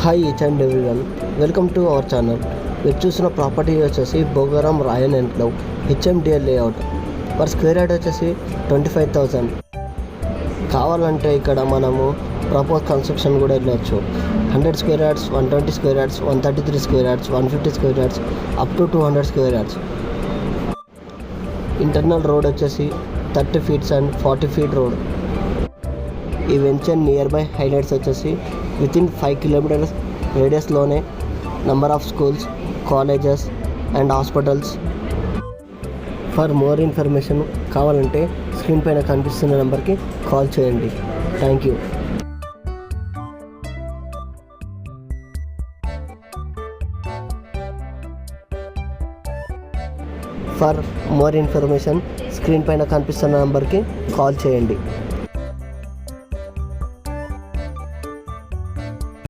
Hi each and everyone, welcome to our channel. మీరు చూసిన property వచ్చేసి Bhogaram royal enclave HMDL layout. Per square yard వచ్చేసి 25,000. కావాలంటే ఇక్కడ మనము ప్రపోజ్ కన్స్ట్రక్షన్ కూడా వెళ్ళవచ్చు. 100 square yards, 120 square yards, 133 square yards, 150 square yards, up to 200 square yards. Internal road వచ్చేసి 30 ఫీట్స్ అండ్ 40 ఫీట్ రోడ్. ఈ వెంచర్ నియర్ బై హైలైట్స్ వచ్చేసి within 5 kilometres రేడియస్లోనే number of schools, colleges and hospitals. For more information కావాలంటే screen పైన కనిపిస్తున్న నెంబర్కి call చేయండి. Thank you. For more information screen పైన కనిపిస్తున్న నెంబర్కి కాల్ చేయండి.